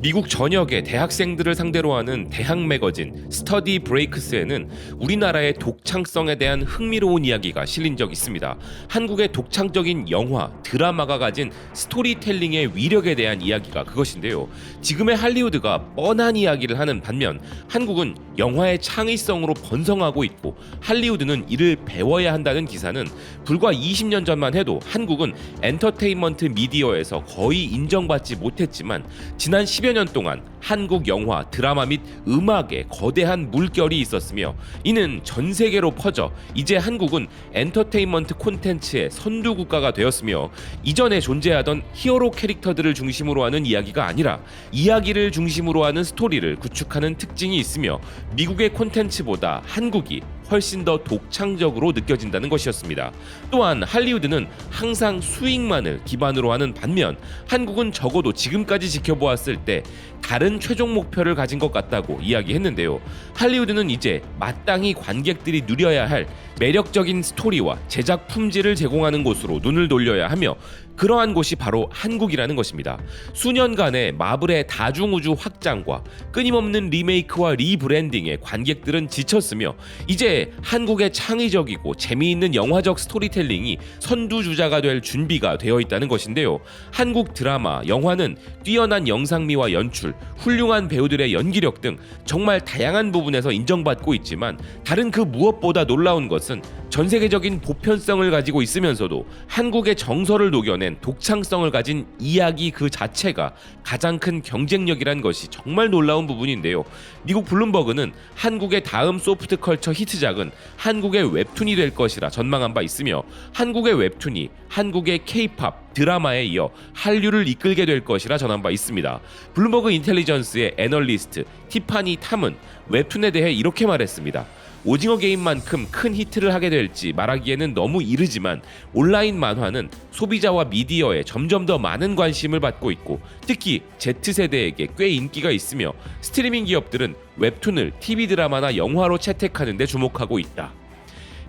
미국 전역의 대학생들을 상대로 하는 대학 매거진 스터디 브레이크스에는 우리나라의 독창성에 대한 흥미로운 이야기가 실린 적이 있습니다. 한국의 독창적인 영화, 드라마가 가진 스토리텔링의 위력에 대한 이야기가 그것인데요. 지금의 할리우드가 뻔한 이야기를 하는 반면 한국은 영화의 창의성으로 번성하고 있고 할리우드는 이를 배워야 한다는 기사는 불과 20년 전만 해도 한국은 엔터테인먼트 미디어에서 거의 인정받지 못했지만 지난 10여 년 동안 한국 영화, 드라마 및 음악에 거대한 물결이 있었으며 이는 전 세계로 퍼져 이제 한국은 엔터테인먼트 콘텐츠의 선두 국가가 되었으며 이전에 존재하던 히어로 캐릭터들을 중심으로 하는 이야기가 아니라 이야기를 중심으로 하는 스토리를 구축하는 특징이 있으며 미국의 콘텐츠보다 한국이 훨씬 더 독창적으로 느껴진다는 것이었습니다. 또한 할리우드는 항상 수익만을 기반으로 하는 반면 한국은 적어도 지금까지 지켜보았을 때 다른 최종 목표를 가진 것 같다고 이야기했는데요. 할리우드는 이제 마땅히 관객들이 누려야 할 매력적인 스토리와 제작 품질을 제공하는 곳으로 눈을 돌려야 하며 그러한 곳이 바로 한국이라는 것입니다. 수년간의 마블의 다중우주 확장과 끊임없는 리메이크와 리브랜딩에 관객들은 지쳤으며 이제 한국의 창의적이고 재미있는 영화적 스토리텔링이 선두주자가 될 준비가 되어 있다는 것인데요. 한국 드라마, 영화는 뛰어난 영상미와 연출, 훌륭한 배우들의 연기력 등 정말 다양한 부분에서 인정받고 있지만 다른 그 무엇보다 놀라운 것은 전 세계적인 보편성을 가지고 있으면서도 한국의 정서를 녹여낸 독창성을 가진 이야기 그 자체가 가장 큰 경쟁력이란 것이 정말 놀라운 부분인데요. 미국 블룸버그는 한국의 다음 소프트컬처 히트작은 한국의 웹툰이 될 것이라 전망한 바 있으며 한국의 웹툰이 한국의 K-팝, 드라마에 이어 한류를 이끌게 될 것이라 전한 바 있습니다. 블룸버그 인텔리전스의 애널리스트 티파니 탐은 웹툰에 대해 이렇게 말했습니다. 오징어 게임만큼 큰 히트를 하게 될지 말하기에는 너무 이르지만 온라인 만화는 소비자와 미디어에 점점 더 많은 관심을 받고 있고 특히 Z세대에게 꽤 인기가 있으며 스트리밍 기업들은 웹툰을 TV 드라마나 영화로 채택하는 데 주목하고 있다.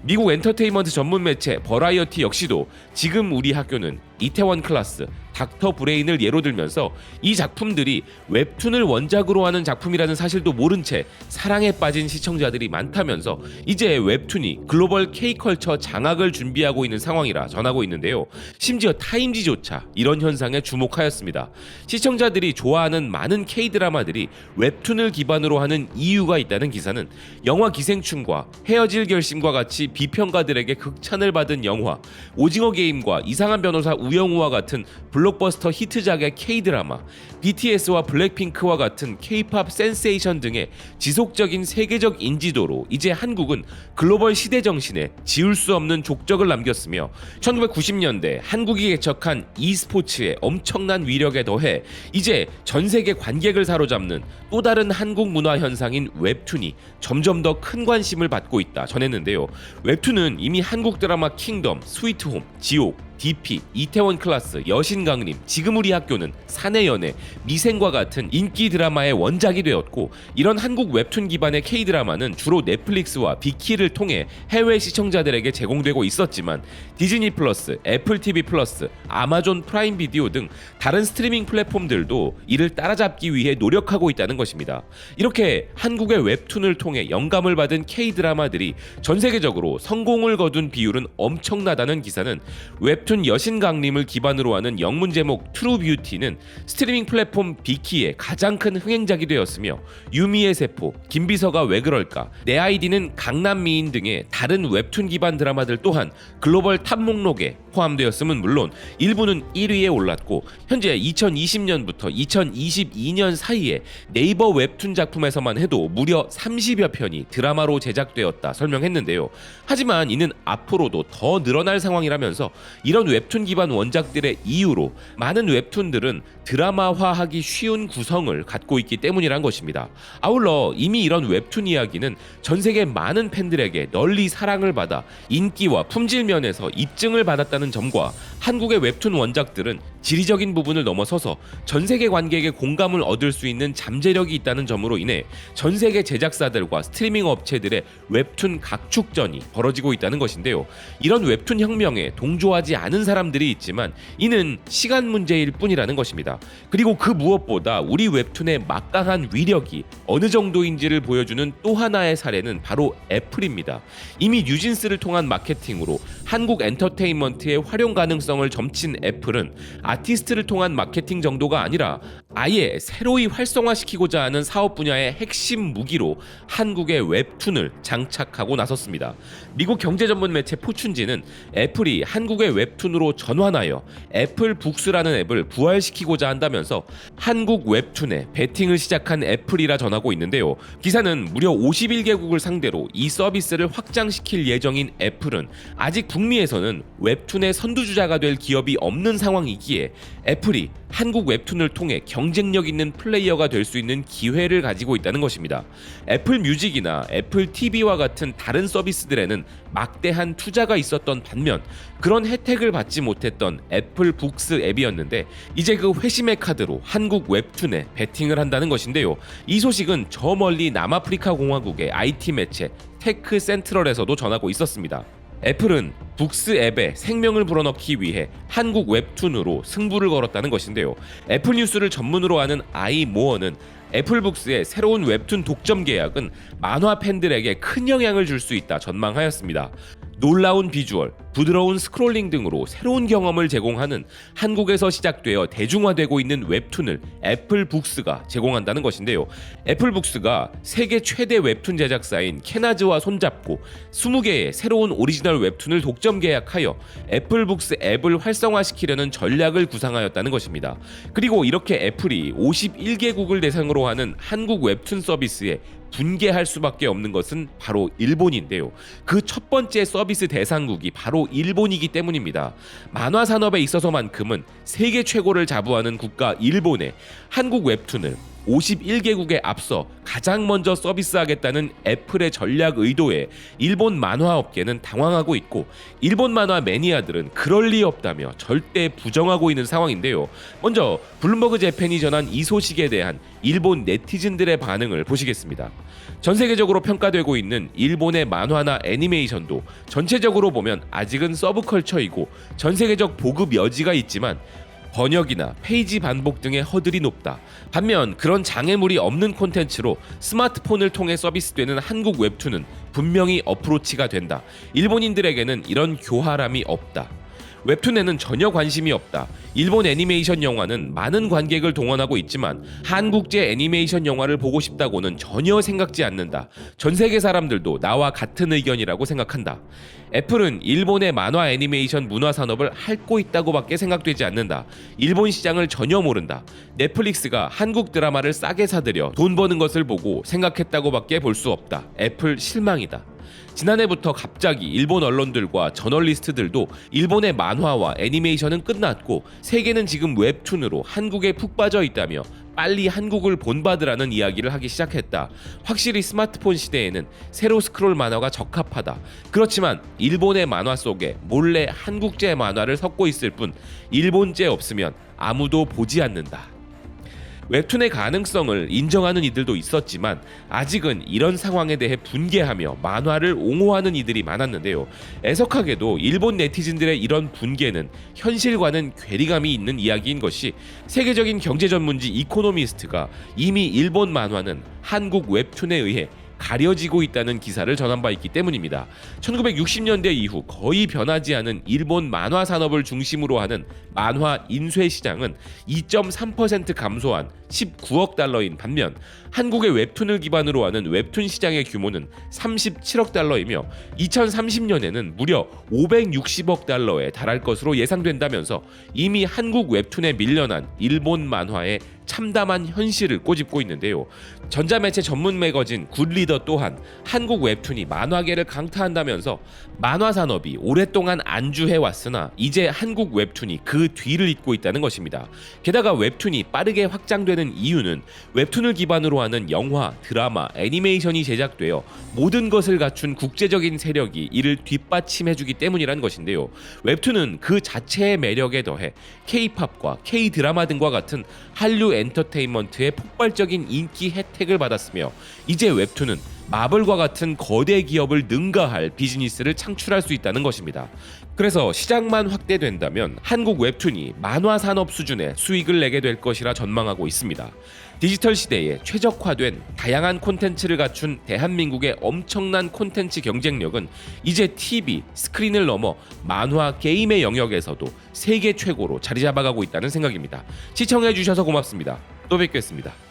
미국 엔터테인먼트 전문 매체 버라이어티 역시도 지금 우리 학교는 이태원 클라스, 닥터 브레인을 예로 들면서 이 작품들이 웹툰을 원작으로 하는 작품이라는 사실도 모른 채 사랑에 빠진 시청자들이 많다면서 이제 웹툰이 글로벌 K컬처 장악을 준비하고 있는 상황이라 전하고 있는데요. 심지어 타임지조차 이런 현상에 주목하였습니다. 시청자들이 좋아하는 많은 K드라마들이 웹툰을 기반으로 하는 이유가 있다는 기사는 영화 기생충과 헤어질 결심과 같이 비평가들에게 극찬을 받은 영화, 오징어 게임과 이상한 변호사 우영우와 같은 블록버스터 히트작의 K-드라마, BTS와 블랙핑크와 같은 K-팝 센세이션 등의 지속적인 세계적 인지도로 이제 한국은 글로벌 시대 정신에 지울 수 없는 족적을 남겼으며 1990년대 한국이 개척한 e스포츠의 엄청난 위력에 더해 이제 전 세계 관객을 사로잡는 또 다른 한국 문화 현상인 웹툰이 점점 더 큰 관심을 받고 있다 전했는데요. 웹툰은 이미 한국 드라마 킹덤, 스위트홈, 지옥, DP, 이태원 클라스, 여신강림, 지금 우리 학교는, 사내연애, 미생과 같은 인기 드라마의 원작이 되었고 이런 한국 웹툰 기반의 K-드라마는 주로 넷플릭스와 빅히를 통해 해외 시청자들에게 제공되고 있었지만 디즈니 플러스, 애플 TV 플러스, 아마존 프라임 비디오 등 다른 스트리밍 플랫폼들도 이를 따라잡기 위해 노력하고 있다는 것입니다. 이렇게 한국의 웹툰을 통해 영감을 받은 K-드라마들이 전 세계적으로 성공을 거둔 비율은 엄청나다는 기사는 웹툰 여신강림을 기반으로 하는 영문 제목 트루뷰티는 스트리밍 플랫폼 빅히의 가장 큰 흥행작이 되었으며 유미의 세포, 김비서가 왜 그럴까, 내 아이디는 강남미인 등의 다른 웹툰 기반 드라마들 또한 글로벌 탑 목록에 포함되었음은 물론 일부는 1위에 올랐고 현재 2020년부터 2022년 사이에 네이버 웹툰 작품에서만 해도 무려 30여 편이 드라마로 제작되었다 설명했는데요. 하지만 이는 앞으로도 더 늘어날 상황이라면서 이런 웹툰 기반 원작들의 이유로 많은 웹툰들은 드라마화하기 쉬운 구성을 갖고 있기 때문이란 것입니다. 아울러 이미 이런 웹툰 이야기는 전 세계 많은 팬들에게 널리 사랑을 받아 인기와 품질 면에서 입증을 받았다는 점과 한국의 웹툰 원작들은 지리적인 부분을 넘어서서 전 세계 관객의 공감을 얻을 수 있는 잠재력이 있다는 점으로 인해 전 세계 제작사들과 스트리밍 업체들의 웹툰 각축전이 벌어지고 있다는 것인데요. 이런 웹툰 혁명에 동조하지 많은 사람들이 있지만 이는 시간 문제일 뿐이라는 것입니다. 그리고 그 무엇보다 우리 웹툰의 막강한 위력이 어느 정도인지를 보여주는 또 하나의 사례는 바로 애플입니다. 이미 뉴진스를 통한 마케팅으로 한국 엔터테인먼트의 활용 가능성을 점친 애플은 아티스트를 통한 마케팅 정도가 아니라 아예 새로이 활성화시키고자 하는 사업 분야의 핵심 무기로 한국의 웹툰을 장착하고 나섰습니다. 미국 경제 전문 매체 포춘지는 애플이 한국의 웹툰으로 전환하여 애플북스라는 앱을 부활시키고자 한다면서 한국 웹툰에 베팅을 시작한 애플이라 전하고 있는데요. 기사는 무려 51개국을 상대로 이 서비스를 확장시킬 예정인 애플은 아직 북미에서는 웹툰의 선두주자가 될 기업이 없는 상황이기에 애플이 한국 웹툰을 통해 경쟁력 있는 플레이어가 될 수 있는 기회를 가지고 있다는 것입니다. 애플 뮤직이나 애플 TV와 같은 다른 서비스들에는 막대한 투자가 있었던 반면 그런 혜택을 받지 못했던 애플 북스 앱이었는데 이제 그 회심의 카드로 한국 웹툰에 베팅을 한다는 것인데요. 이 소식은 저 멀리 남아프리카 공화국의 IT 매체 테크 센트럴에서도 전하고 있었습니다. 애플은 북스 앱에 생명을 불어넣기 위해 한국 웹툰으로 승부를 걸었다는 것인데요. 애플 뉴스를 전문으로 하는 아이모어는 애플북스의 새로운 웹툰 독점 계약은 만화 팬들에게 큰 영향을 줄 수 있다 전망하였습니다. 놀라운 비주얼, 부드러운 스크롤링 등으로 새로운 경험을 제공하는 한국에서 시작되어 대중화되고 있는 웹툰을 애플북스가 제공한다는 것인데요. 애플북스가 세계 최대 웹툰 제작사인 캐나즈와 손잡고 20개의 새로운 오리지널 웹툰을 독점 계약하여 애플북스 앱을 활성화시키려는 전략을 구상하였다는 것입니다. 그리고 이렇게 애플이 51개국을 대상으로 하는 한국 웹툰 서비스에 분개할 수밖에 없는 것은 바로 일본인데요. 그 첫 번째 서비스 대상국이 바로 일본이기 때문입니다. 만화 산업에 있어서만큼은 세계 최고를 자부하는 국가 일본에 한국 웹툰을 51개국에 앞서 가장 먼저 서비스하겠다는 애플의 전략 의도에 일본 만화 업계는 당황하고 있고 일본 만화 매니아들은 그럴 리 없다며 절대 부정하고 있는 상황인데요. 먼저 블룸버그 재팬이 전한 이 소식에 대한 일본 네티즌들의 반응을 보시겠습니다. 전 세계적으로 평가되고 있는 일본의 만화나 애니메이션도 전체적으로 보면 아직은 서브컬처이고 전 세계적 보급 여지가 있지만 번역이나 페이지 반복 등의 허들이 높다. 반면 그런 장애물이 없는 콘텐츠로 스마트폰을 통해 서비스되는 한국 웹툰은 분명히 어프로치가 된다. 일본인들에게는 이런 교활함이 없다. 웹툰에는 전혀 관심이 없다. 일본 애니메이션 영화는 많은 관객을 동원하고 있지만 한국제 애니메이션 영화를 보고 싶다고는 전혀 생각지 않는다. 전 세계 사람들도 나와 같은 의견이라고 생각한다. 애플은 일본의 만화 애니메이션 문화 산업을 핥고 있다고밖에 생각되지 않는다. 일본 시장을 전혀 모른다. 넷플릭스가 한국 드라마를 싸게 사들여 돈 버는 것을 보고 생각했다고밖에 볼 수 없다. 애플 실망이다. 지난해부터 갑자기 일본 언론들과 저널리스트들도 일본의 만화와 애니메이션은 끝났고 세계는 지금 웹툰으로 한국에 푹 빠져 있다며 빨리 한국을 본받으라는 이야기를 하기 시작했다. 확실히 스마트폰 시대에는 세로 스크롤 만화가 적합하다. 그렇지만 일본의 만화 속에 몰래 한국제 만화를 섞고 있을 뿐 일본제 없으면 아무도 보지 않는다. 웹툰의 가능성을 인정하는 이들도 있었지만 아직은 이런 상황에 대해 분개하며 만화를 옹호하는 이들이 많았는데요. 애석하게도 일본 네티즌들의 이런 분개는 현실과는 괴리감이 있는 이야기인 것이 세계적인 경제 전문지 이코노미스트가 이미 일본 만화는 한국 웹툰에 의해 가려지고 있다는 기사를 전한 바 있기 때문입니다. 1960년대 이후 거의 변하지 않은 일본 만화 산업을 중심으로 하는 만화 인쇄 시장은 2.3% 감소한 19억 달러인 반면 한국의 웹툰을 기반으로 하는 웹툰 시장의 규모는 37억 달러이며 2030년에는 무려 560억 달러에 달할 것으로 예상된다면서 이미 한국 웹툰에 밀려난 일본 만화의 참담한 현실을 꼬집고 있는데요. 전자매체 전문 매거진 굿리더 또한 한국 웹툰이 만화계를 강타한다면서 만화 산업이 오랫동안 안주해왔으나 이제 한국 웹툰이 그 뒤를 잇고 있다는 것입니다. 게다가 웹툰이 빠르게 확장되는 이유는 웹툰을 기반으로 하는 영화, 드라마, 애니메이션이 제작되어 모든 것을 갖춘 국제적인 세력이 이를 뒷받침해주기 때문이라는 것인데요. 웹툰은 그 자체의 매력에 더해 K-팝과 K-드라마 등과 같은 한류 엔터테인먼트의 폭발적인 인기 혜택을 받았으며 이제 웹툰은 마블과 같은 거대 기업을 능가할 비즈니스를 창출할 수 있다는 것입니다. 그래서 시장만 확대된다면 한국 웹툰이 만화 산업 수준의 수익을 내게 될 것이라 전망하고 있습니다. 디지털 시대에 최적화된 다양한 콘텐츠를 갖춘 대한민국의 엄청난 콘텐츠 경쟁력은 이제 TV, 스크린을 넘어 만화, 게임의 영역에서도 세계 최고로 자리 잡아가고 있다는 생각입니다. 시청해주셔서 고맙습니다. 또 뵙겠습니다.